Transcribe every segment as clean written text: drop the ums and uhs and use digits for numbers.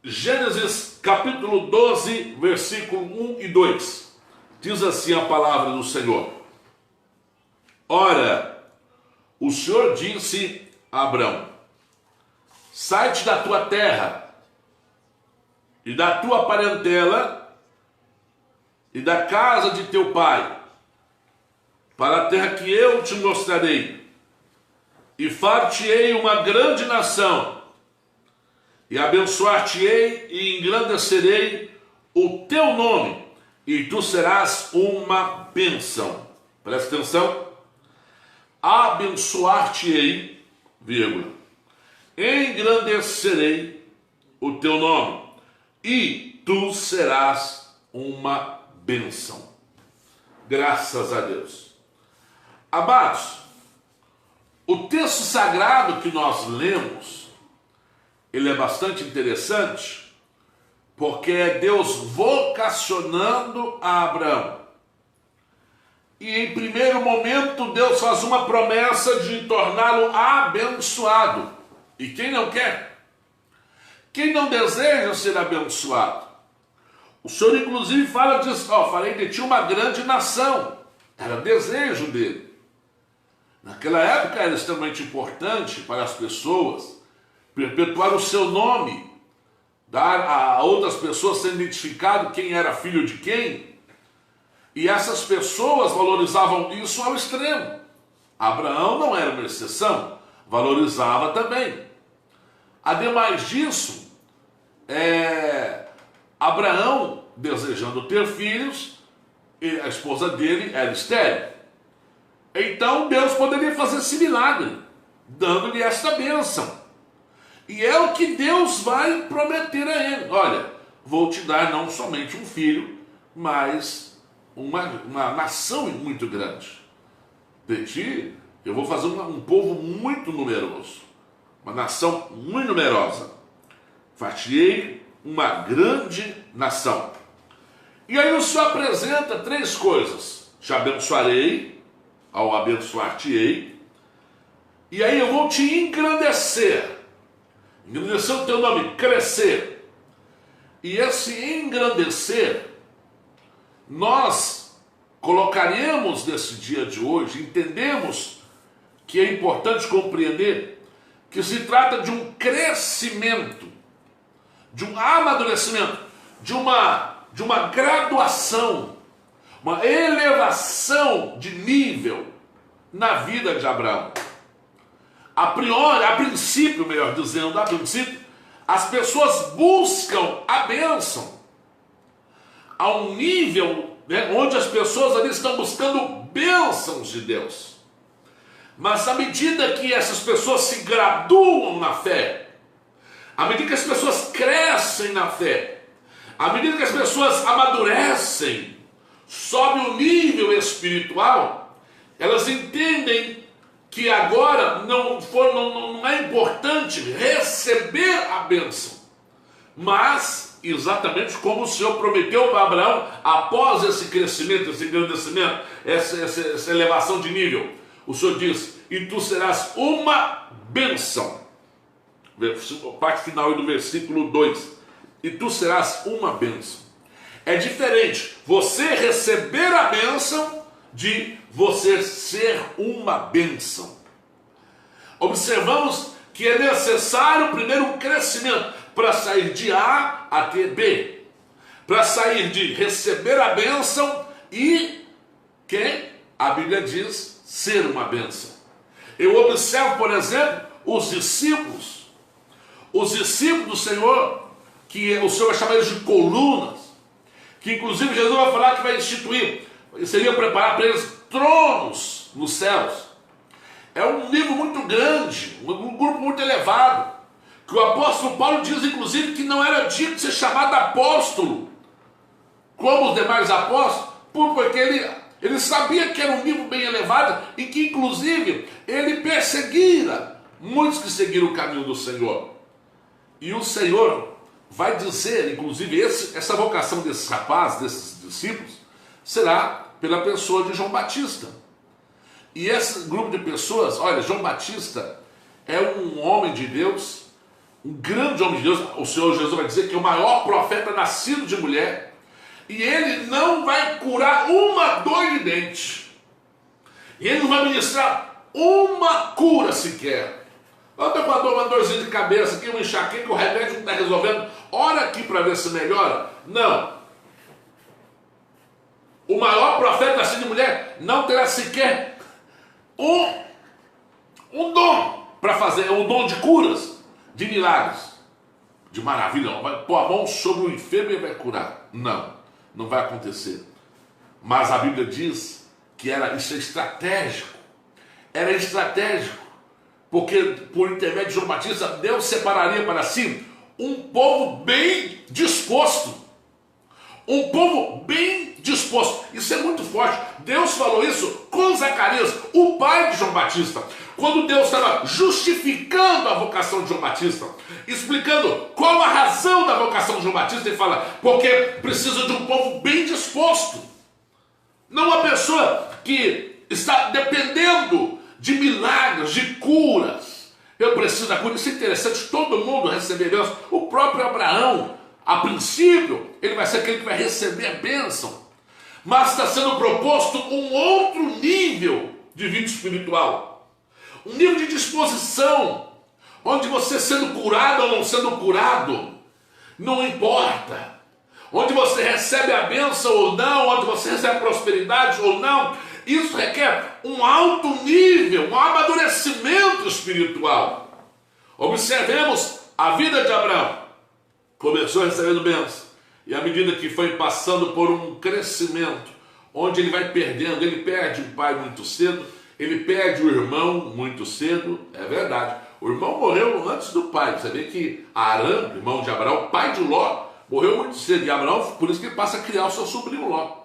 Gênesis capítulo 12, versículo 1 e 2. Diz assim a palavra do Senhor: Ora, o Senhor disse a Abrão: sai-te da tua terra e da tua parentela e da casa de teu pai, para a terra que eu te mostrarei, e far-te-ei uma grande nação, e abençoar-te-ei e engrandecerei o teu nome, e tu serás uma bênção. Presta atenção. Abençoar-te-ei, vírgula, engrandecerei o teu nome, e tu serás uma bênção. Graças a Deus. Amados, o texto sagrado que nós lemos, ele é bastante interessante, porque é Deus vocacionando a Abraão. E em primeiro momento Deus faz uma promessa de torná-lo abençoado. E quem não quer? Quem não deseja ser abençoado? O Senhor inclusive fala disso: farei de ti uma grande nação. Era desejo dele. Naquela época era extremamente importante para as pessoas perpetuar o seu nome, dar a outras pessoas ser identificado quem era filho de quem. E essas pessoas valorizavam isso ao extremo. Abraão não era uma exceção, valorizava também. Ademais disso, Abraão, desejando ter filhos, e a esposa dele era estéril. Então Deus poderia fazer esse milagre, dando-lhe esta bênção. E é o que Deus vai prometer a ele: olha, vou te dar não somente um filho, mas uma nação muito grande. De ti, eu vou fazer um povo muito numeroso, uma nação muito numerosa. Far-te-ei uma grande nação. E aí o Senhor apresenta três coisas: te abençoarei, ao abençoar-te-ei, e aí eu vou te engrandecer o teu nome, crescer. E esse engrandecer, nós colocaremos nesse dia de hoje, entendemos que é importante compreender que se trata de um crescimento, de um amadurecimento, de uma graduação, uma elevação de nível na vida de Abraão. A princípio, as pessoas buscam a bênção a um nível, onde as pessoas ali estão buscando bênçãos de Deus. Mas à medida que essas pessoas se graduam na fé, à medida que as pessoas crescem na fé, à medida que as pessoas amadurecem, sobe o nível espiritual, elas entendem que agora não é importante receber a bênção, mas exatamente como o Senhor prometeu para Abraão, após esse crescimento, esse engrandecimento, essa elevação de nível, o Senhor diz: e tu serás uma bênção. Parte final do versículo 2: e tu serás uma bênção. É diferente você receber a bênção de você ser uma bênção. Observamos que é necessário primeiro um crescimento para sair de A até B, para sair de receber a bênção e que a Bíblia diz ser uma bênção. Eu observo, por exemplo, os discípulos do Senhor, que o Senhor vai chamar eles de colunas, que inclusive Jesus vai falar que vai instituir, seria preparar para eles tronos nos céus. É um nível muito grande, um grupo muito elevado, que o apóstolo Paulo diz inclusive que não era digno de ser chamado apóstolo como os demais apóstolos, porque ele sabia que era um nível bem elevado e que inclusive ele perseguira muitos que seguiram o caminho do Senhor. E o Senhor vai dizer, inclusive, essa vocação desses rapazes, desses discípulos, será pela pessoa de João Batista. E esse grupo de pessoas, olha, João Batista é um homem de Deus, um grande homem de Deus, o Senhor Jesus vai dizer que é o maior profeta nascido de mulher, e ele não vai curar uma dor de dente, e ele não vai ministrar uma cura sequer. Eu estou com uma dorzinha de cabeça aqui, uma enxaqueca, o remédio não está resolvendo, ora aqui para ver se melhora. Não. O maior profeta nascido de mulher não terá sequer um dom para fazer, um dom de curas, de milagres, de maravilha. Vai pôr a mão sobre o enfermo e vai curar. Não, não vai acontecer. Mas a Bíblia diz que isso é estratégico. Era estratégico, porque por intermédio de João Batista, Deus separaria para si um povo bem disposto. Um povo bem disposto. Isso é muito forte. Deus falou isso com Zacarias, o pai de João Batista. Quando Deus estava justificando a vocação de João Batista, explicando qual a razão da vocação de João Batista, ele fala, porque precisa de um povo bem disposto. Não uma pessoa que está dependendo de milagres, de curas. Eu preciso da cura. Isso é interessante, todo mundo receber bênção. O próprio Abraão, a princípio, ele vai ser aquele que vai receber a bênção. Mas está sendo proposto um outro nível de vida espiritual. Um nível de disposição, onde você sendo curado ou não sendo curado, não importa. Onde você recebe a bênção ou não, onde você recebe prosperidade ou não, isso requer um alto nível, um amadurecimento espiritual. Observemos a vida de Abraão. Começou recebendo bênção, e à medida que foi passando por um crescimento, onde ele vai perdendo, ele perde o pai muito cedo, ele perde o irmão muito cedo, é verdade. O irmão morreu antes do pai. Você vê que Arã, irmão de Abraão, pai de Ló, morreu muito cedo, e Abraão, por isso que ele passa a criar o seu sobrinho Ló.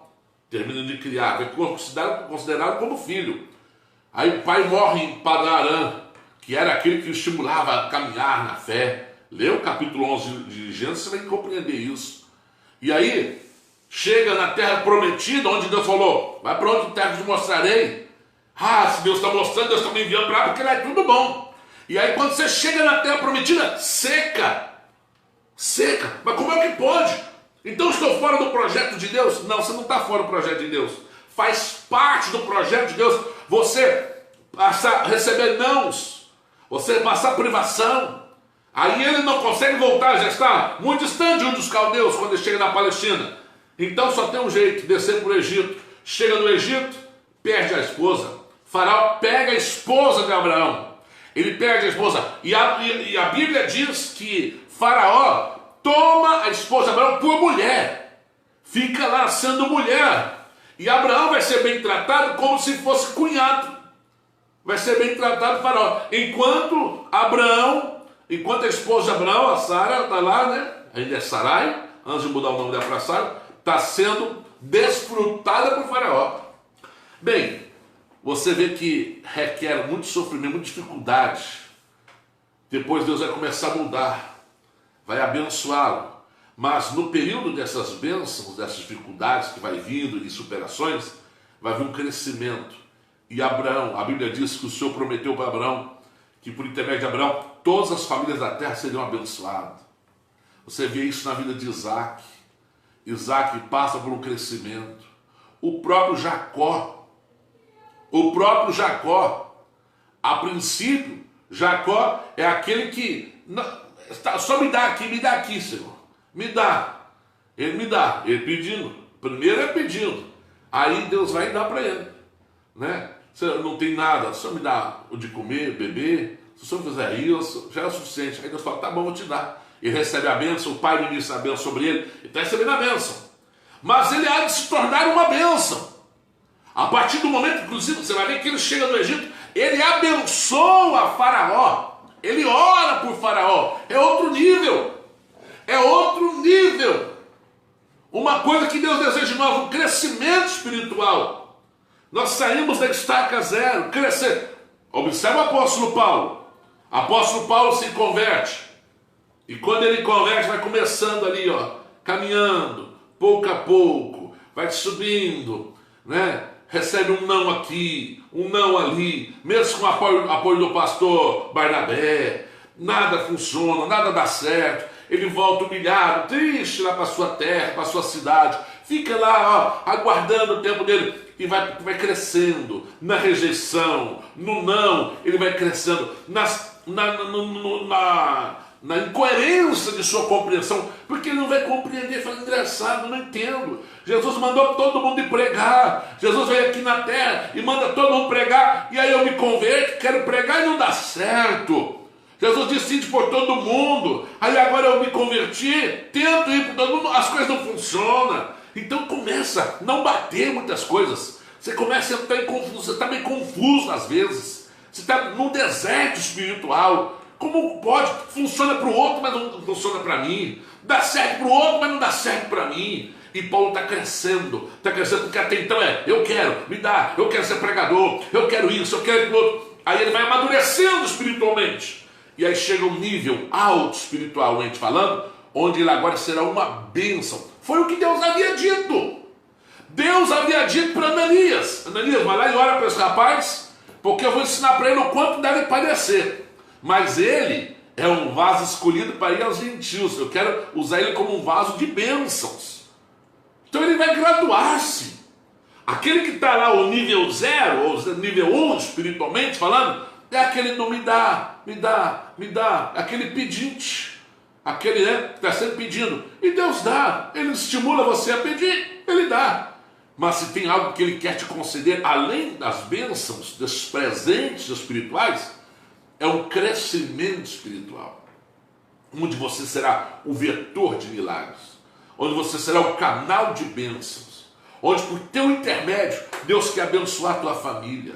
Termina de criar, é considerado como filho. Aí o pai morre em Padan-Aram, que era aquele que o estimulava a caminhar na fé. Lê o capítulo 11 de Gênesis, você vai compreender isso. E aí, chega na terra prometida, onde Deus falou, vai para onde terra te mostrarei. Ah, se Deus está mostrando, Deus está me enviando para lá, porque lá é tudo bom. E aí quando você chega na terra prometida, seca. Seca. Mas como é que pode? Então estou fora do projeto de Deus? Não, você não está fora do projeto de Deus. Faz parte do projeto de Deus você passar, receber nãos, você passar privação. Aí ele não consegue voltar, já está muito distante de um dos caldeus quando ele chega na Palestina. Então só tem um jeito, descer para o Egito. Chega no Egito, perde a esposa. Faraó pega a esposa de Abraão. Ele perde a esposa. E a Bíblia diz que Faraó toma a esposa de Abraão por mulher. Fica lá sendo mulher. E Abraão vai ser bem tratado como se fosse cunhado. Vai ser bem tratado por Faraó. Enquanto a esposa de Abraão, a Sara, está lá, né? Ainda é Sarai, antes de mudar o nome dela para Sara, está sendo desfrutada por Faraó. Bem, você vê que requer muito sofrimento, muita dificuldade. Depois Deus vai começar a mudar, vai abençoá-lo. Mas no período dessas bênçãos, dessas dificuldades que vai vindo e superações, vai vir um crescimento. E Abraão, a Bíblia diz que o Senhor prometeu para Abraão que por intermédio de Abraão, todas as famílias da terra seriam abençoadas. Você vê isso na vida de Isaac. Isaac passa por um crescimento. O próprio Jacó, a princípio, Jacó é aquele que, só me dá aqui, Senhor, me dá. Ele me dá, ele pedindo, primeiro é pedindo, aí Deus vai dar para ele, né? Se não tem nada, só me dá o de comer, beber, se o Senhor fizer isso, já é o suficiente. Aí Deus fala, tá bom, vou te dar. Ele recebe a bênção, o pai ministra a bênção sobre ele, ele está recebendo a bênção. Mas ele há de se tornar uma bênção. A partir do momento, inclusive, você vai ver que ele chega no Egito, ele abençoa Faraó, ele ora por Faraó, é outro nível, uma coisa que Deus deseja de nós, um crescimento espiritual. Nós saímos da estaca zero, crescer. Observa o apóstolo Paulo se converte, e quando ele converte, vai começando ali, caminhando, pouco a pouco, vai subindo, né? Recebe um não aqui, um não ali, mesmo com o apoio do pastor Barnabé, nada funciona, nada dá certo, ele volta humilhado, triste lá para sua terra, para sua cidade, fica lá, ó, aguardando o tempo dele, e vai crescendo na rejeição, no não, ele vai crescendo na incoerência de sua compreensão, porque ele não vai compreender, fala, engraçado, não entendo. Jesus mandou todo mundo ir pregar, Jesus veio aqui na terra e manda todo mundo pregar, e aí eu me converto, quero pregar e não dá certo. Jesus decide por todo mundo, aí agora eu me converti, tento ir por todo mundo, as coisas não funcionam. Então começa a não bater muitas coisas, você começa a entrar em confusão, você está meio confuso às vezes, você está num deserto espiritual. Como pode? Funciona para o outro, mas não funciona para mim. Dá certo para o outro, mas não dá certo para mim. E Paulo está crescendo porque até então eu quero, me dá, eu quero ser pregador, eu quero isso, eu quero aquilo outro. Aí ele vai amadurecendo espiritualmente. E aí chega um nível alto espiritualmente falando, onde ele agora será uma bênção. Foi o que Deus havia dito. Deus havia dito para Ananias: Ananias, vai lá e ora para esse rapaz, porque eu vou ensinar para ele o quanto deve padecer. Mas ele é um vaso escolhido para ir aos gentios. Eu quero usar ele como um vaso de bênçãos. Então ele vai graduar-se. Aquele que está lá o nível 0, ou nível 1 espiritualmente falando, é aquele do me dá, me dá, me dá. Aquele pedinte. Aquele que está sempre pedindo. E Deus dá. Ele estimula você a pedir, ele dá. Mas se tem algo que ele quer te conceder, além das bênçãos, dos presentes espirituais, é um crescimento espiritual, onde você será o vetor de milagres, onde você será o canal de bênçãos, onde por teu intermédio Deus quer abençoar a tua família.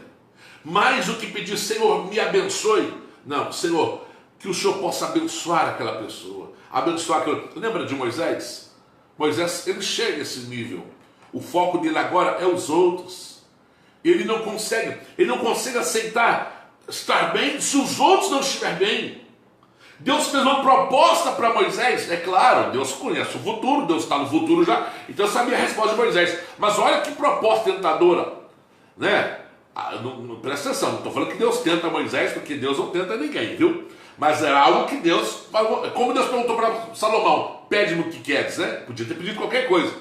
Mais do que pedir, Senhor, me abençoe. Não, Senhor, que o Senhor possa abençoar aquela pessoa, abençoar aquela... Lembra de Moisés? Moisés, ele chega a esse nível. O foco dele agora é os outros. Ele não consegue aceitar estar bem se os outros não estiverem bem. Deus fez uma proposta para Moisés. É claro, Deus conhece o futuro, Deus está no futuro já, então sabia a resposta de Moisés. Mas olha que proposta tentadora, né? Presta atenção, não estou falando que Deus tenta Moisés, porque Deus não tenta ninguém, viu? Mas era algo que Deus falou. Como Deus perguntou para Salomão: pede-me o que queres, né? Podia ter pedido qualquer coisa.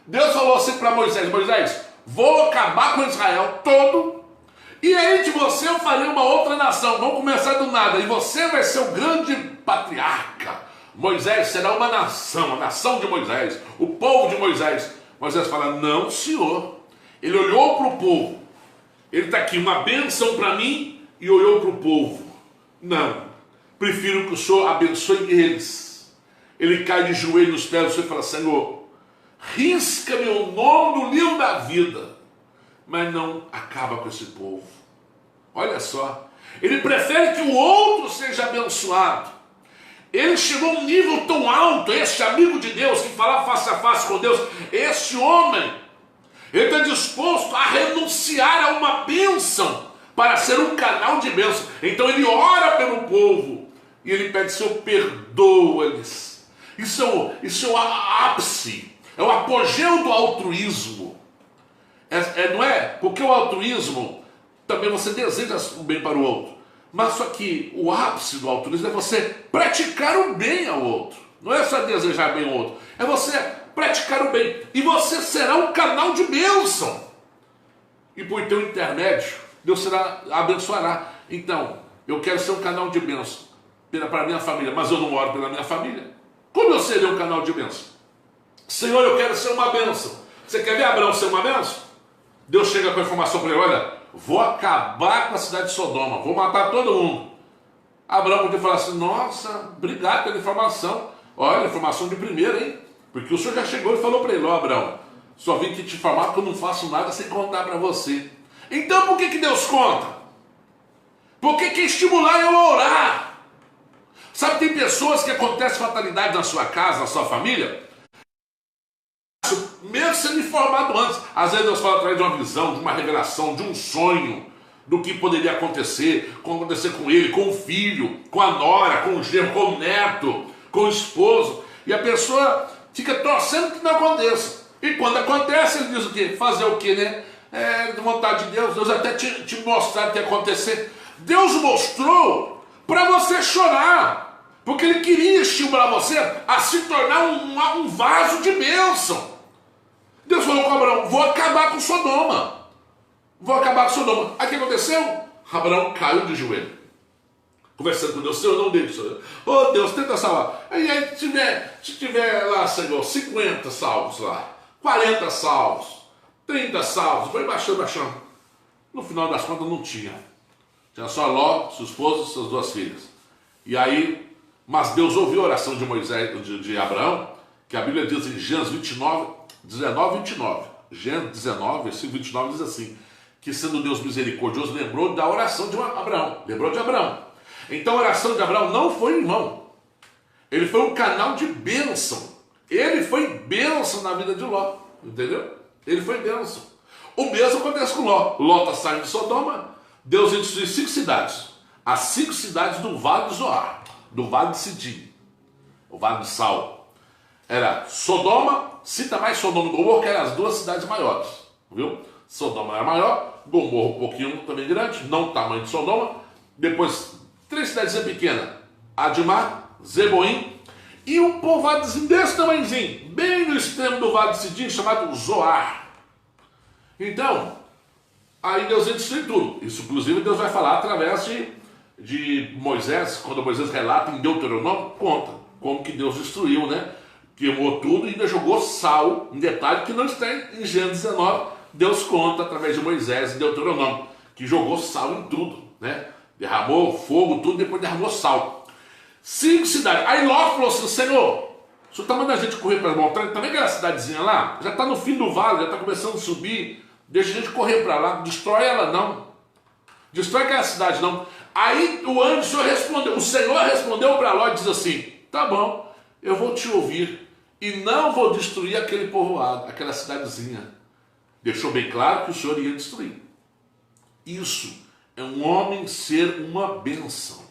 Deus falou assim para Moisés: Moisés, vou acabar com Israel todo, e aí de você eu farei uma outra nação. Vamos começar do nada, e você vai ser o grande patriarca. Moisés será uma nação, a nação de Moisés, o povo de Moisés. Moisés fala: não, senhor. Ele olhou para o povo. Ele está aqui, uma bênção para mim, e olhou para o povo. Não, prefiro que o Senhor abençoe eles. Ele cai de joelho nos pés do Senhor e fala: Senhor, risca meu nome no livro da vida, mas não acaba com esse povo. Olha só, ele prefere que o outro seja abençoado. Ele chegou a um nível tão alto, esse amigo de Deus que fala face a face com Deus, esse homem, ele está disposto a renunciar a uma bênção para ser um canal de bênção. Então ele ora pelo povo e ele pede: Senhor, perdoa-lhes. Isso é o ápice, é o apogeu do altruísmo. Não é? Porque o altruísmo também você deseja o bem para o outro. Mas só que o ápice do altruísmo é você praticar o bem ao outro. Não é só desejar bem ao outro, é você praticar o bem. E você será um canal de bênção. E por teu intermédio, Deus abençoará. Então, eu quero ser um canal de bênção para a minha família, mas eu não oro pela minha família. Como eu serei um canal de bênção? Senhor, eu quero ser uma bênção. Você quer ver Abraão ser uma bênção? Deus chega com a informação para ele: olha, vou acabar com a cidade de Sodoma, vou matar todo mundo. Abraão podia falar assim: nossa, obrigado pela informação. Olha, informação de primeira, hein? Porque o Senhor já chegou e falou para ele: ó, Abraão, só vim aqui te informar que eu não faço nada sem contar para você. Então por que Deus conta? Porque quer estimular eu a orar. Sabe, tem pessoas que acontece fatalidade na sua casa, na sua família, mesmo sendo informado antes. Às vezes Deus fala através de uma visão, de uma revelação, de um sonho, do que poderia acontecer com ele, com o filho, com a nora, com o genro, com o neto, com o esposo. E a pessoa fica torcendo que não aconteça. E quando acontece, ele diz o quê? Fazer o quê, né? É de vontade de Deus. Deus até te mostrar o que ia acontecer. Deus mostrou para você chorar, porque ele queria estimular você a se tornar um vaso de bênção. Deus falou com Abraão: vou acabar com Sodoma. Vou acabar com Sodoma. Aí o que aconteceu? Abraão caiu de joelho, conversando com Deus: Senhor, não deixe, Senhor. Oh Deus, tenta salvar. Aí se tiver lá, Senhor, 50 salvos lá, 40 salvos, 30 salvos, foi baixando. No final das contas não tinha. Tinha só Ló, sua esposa e suas 2 filhas. E aí, mas Deus ouviu a oração de Moisés, de Abraão, que a Bíblia diz em Gênesis 19, 29. Gênesis 19, versículo 29 diz assim: que sendo Deus misericordioso, lembrou da oração de Abraão. Lembrou de Abraão. Então a oração de Abraão não foi em vão. Ele foi um canal de bênção. Ele foi bênção na vida de Ló. Entendeu? Ele foi bênção. O mesmo acontece com Ló. Ló está saindo de Sodoma. Deus destruiu 5 cidades. As 5 cidades do Vale de Zoar, do Vale de Sidim, o Vale de Sal. Era Sodoma, cita mais Sodoma e Gomorra, que eram as 2 cidades maiores. Viu? Sodoma era maior, Gomorra um pouquinho também grande, não o tamanho de Sodoma. Depois, 3 cidades pequenas: Admar, Zeboim, e um povoadozinho desse tamanhozinho, bem no extremo do Vale de Sidim, chamado Zoar. Então, aí Deus ia destruir tudo. Isso, inclusive, Deus vai falar através de Moisés, quando Moisés relata em Deuteronômio, conta como que Deus destruiu, né? Queimou tudo e ainda jogou sal, um detalhe que não está em Gênesis 19, Deus conta através de Moisés em Deuteronômio, que jogou sal em tudo, né? Derramou fogo, tudo, depois derramou sal. 5 cidades. Aí Ló falou assim: Senhor, o senhor está mandando a gente correr para as montanhas, também aquela cidadezinha lá, já está no fim do vale, já está começando a subir, deixa a gente correr para lá, destrói ela não. Destrói aquela cidade não. Aí o anjo, o Senhor respondeu para Ló e diz assim: tá bom, eu vou te ouvir e não vou destruir aquele povoado, aquela cidadezinha. Deixou bem claro que o Senhor ia destruir. Isso é um homem ser uma bênção.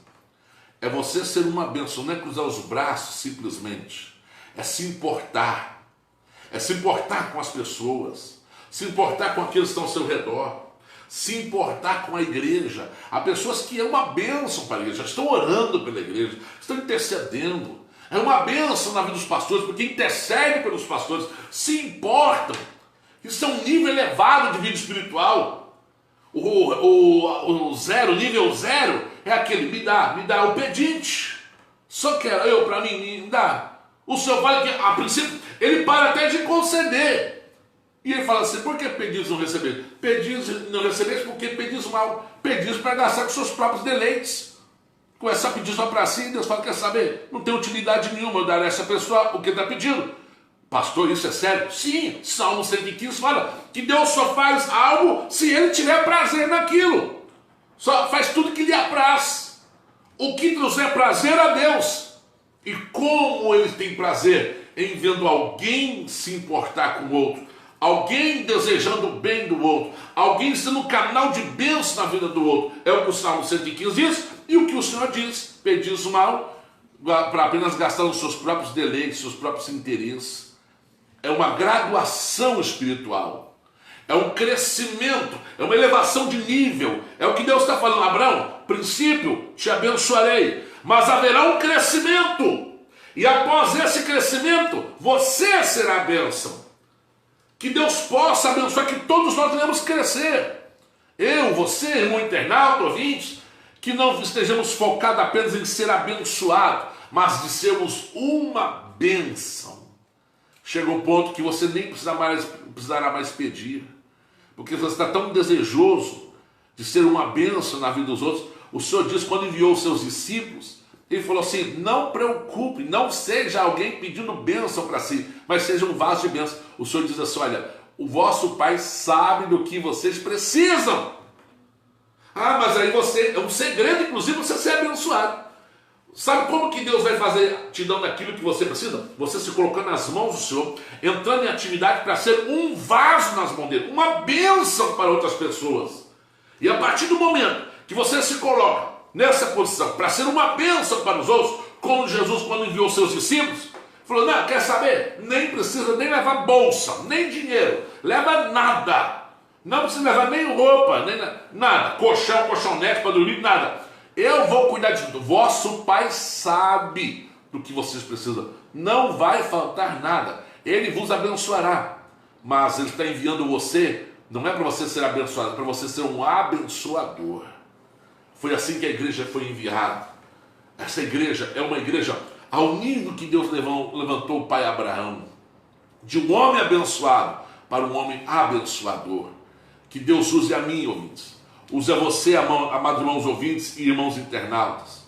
É você ser uma bênção, não é cruzar os braços simplesmente. É se importar. É se importar com as pessoas. Se importar com aqueles que estão ao seu redor. Se importar com a igreja. Há pessoas que é uma bênção para a igreja, estão orando pela igreja, estão intercedendo. É uma bênção na vida dos pastores, porque intercedem pelos pastores, se importam. Isso é um nível elevado de vida espiritual. O nível zero, é aquele: me dá o pedinte. Só quero, para mim, me dá. O Senhor fala que, a princípio, ele para até de conceder. E ele fala assim: por que pedis não receber? Pedis não receber porque pedis mal. Pedis para gastar com seus próprios deleites. Começar a pedir só para si, Deus fala: quer saber? Não tem utilidade nenhuma eu dar a essa pessoa o que está pedindo. Pastor, isso é sério? Sim, Salmo 115 fala que Deus só faz algo se ele tiver prazer naquilo. Só faz tudo que lhe apraz. O que trouxer prazer a Deus. E como ele tem prazer em vendo alguém se importar com o outro, alguém desejando o bem do outro, alguém sendo um canal de bênção na vida do outro. É o que o Salmo 115 diz, e o que o Senhor diz: pedis o mal para apenas gastar os seus próprios deleites, seus próprios interesses. É uma graduação espiritual, é um crescimento, é uma elevação de nível. É o que Deus está falando: Abraão, princípio, te abençoarei, mas haverá um crescimento, e após esse crescimento, você será a bênção. Que Deus possa abençoar, que todos nós devemos crescer. Eu, você, irmão internauta, ouvinte, que não estejamos focados apenas em ser abençoado, mas de sermos uma bênção. Chega um ponto que você nem precisará mais pedir, porque você está tão desejoso de ser uma bênção na vida dos outros. O Senhor diz, quando enviou os seus discípulos, ele falou assim: não preocupe, não seja alguém pedindo bênção para si, mas seja um vaso de bênção. O Senhor diz assim: olha, o vosso Pai sabe do que vocês precisam. Ah, mas aí é um segredo, inclusive, você ser abençoado. Sabe como que Deus vai fazer, te dando aquilo que você precisa? Você se colocando nas mãos do Senhor, entrando em atividade para ser um vaso nas mãos dele, uma bênção para outras pessoas. E a partir do momento que você se coloca nessa posição para ser uma bênção para os outros, como Jesus, quando enviou seus discípulos, falou: não, quer saber? Nem precisa nem levar bolsa, nem dinheiro, leva nada. Não precisa levar nem roupa, nem nada, colchonete para dormir, nada. Eu vou cuidar de tudo. Vosso Pai sabe do que vocês precisam. Não vai faltar nada. Ele vos abençoará. Mas Ele está enviando você, não é para você ser abençoado, é para você ser um abençoador. Foi assim que a igreja foi enviada. Essa igreja é uma igreja ao nível que Deus levantou o pai Abraão. De um homem abençoado para um homem abençoador. Que Deus use a mim, ouvintes. Use a você, amados irmãos ouvintes e irmãos internautas,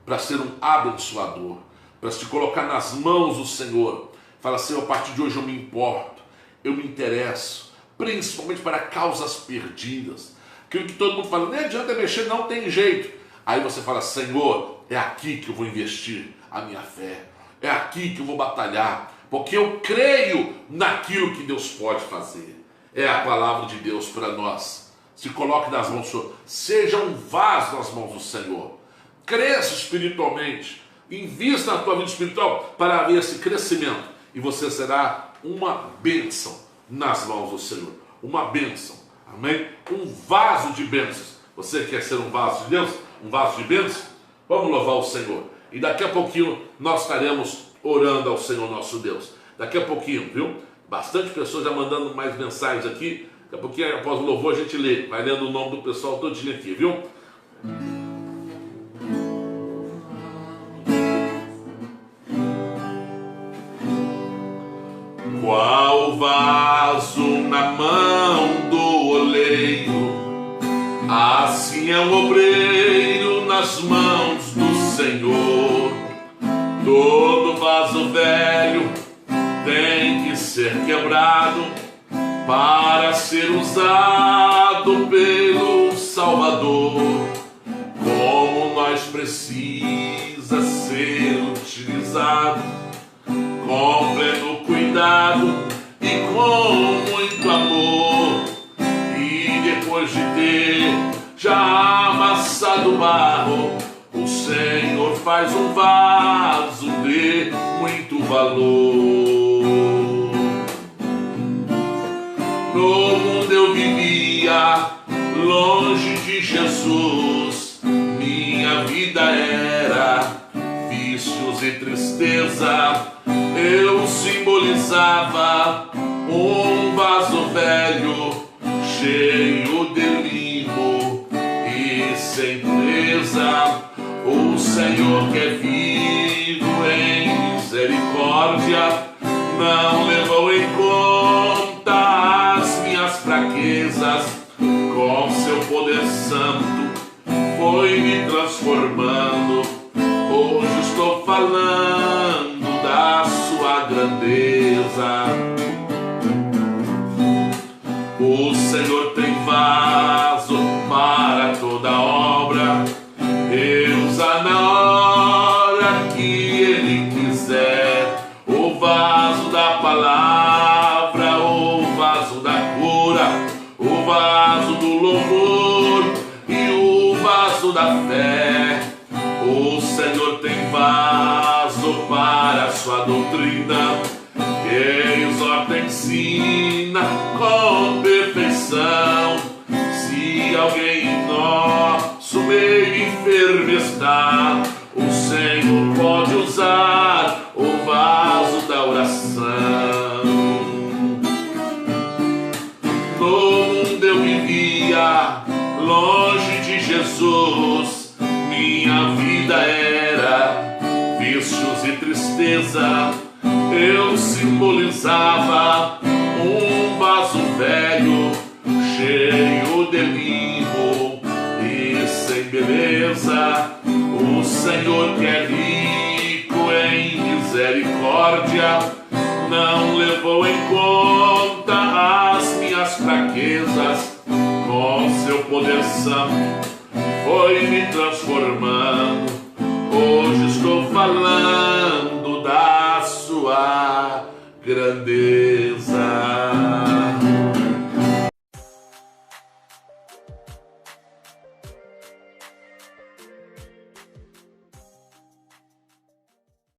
para ser um abençoador, para se colocar nas mãos do Senhor. Fala assim, a partir de hoje eu me importo, eu me interesso, principalmente para causas perdidas. Aquilo que todo mundo fala, nem adianta mexer, não tem jeito. Aí você fala, Senhor, é aqui que eu vou investir a minha fé, é aqui que eu vou batalhar, porque eu creio naquilo que Deus pode fazer. É a palavra de Deus para nós. Se coloque nas mãos do Senhor, seja um vaso nas mãos do Senhor, cresça espiritualmente, invista na tua vida espiritual para haver esse crescimento, e você será uma bênção nas mãos do Senhor, uma bênção, amém? Um vaso de bênçãos. Você quer ser um vaso de Deus? Um vaso de bênçãos? Vamos louvar o Senhor, e daqui a pouquinho nós estaremos orando ao Senhor nosso Deus, daqui a pouquinho, viu? Bastante pessoas já mandando mais mensagens aqui. Daqui a pouquinho, após o louvor, a gente lê. Vai lendo o nome do pessoal todinho aqui, viu? Qual vaso na mão do oleiro, assim é o obreiro nas mãos do Senhor. Todo vaso velho tem que ser quebrado para ser usado pelo Salvador. Como nós precisa ser utilizado com pleno cuidado e com muito amor. E depois de ter já amassado o barro, o Senhor faz um vaso de muito valor. No mundo eu vivia longe de Jesus, minha vida era vícios e tristeza. Eu simbolizava um vaso velho, cheio de limo e sem presa. O Senhor que é vivo em misericórdia não levou em conta as minhas fraquezas. Com seu poder santo foi me transformando. Hoje estou falando da sua grandeza. O Senhor tem vaso para toda obra, usa na hora que Ele quiser. O vaso da palavra, o vaso da cura, o vaso do louvor e o vaso da fé. O Senhor tem vaso para a sua doutrina, que exorta, ensina com perfeição. Se alguém em nosso meio enfermo está, o Senhor pode usar o vaso da oração. No mundo eu vivia longe de Jesus, minha vida era vícios e tristeza. Eu simbolizava um vaso velho, cheio de limo e sem beleza. O Senhor que é rico em misericórdia não levou em conta as minhas fraquezas. Com seu poder santo foi me transformando. Hoje estou falando da sua grandeza.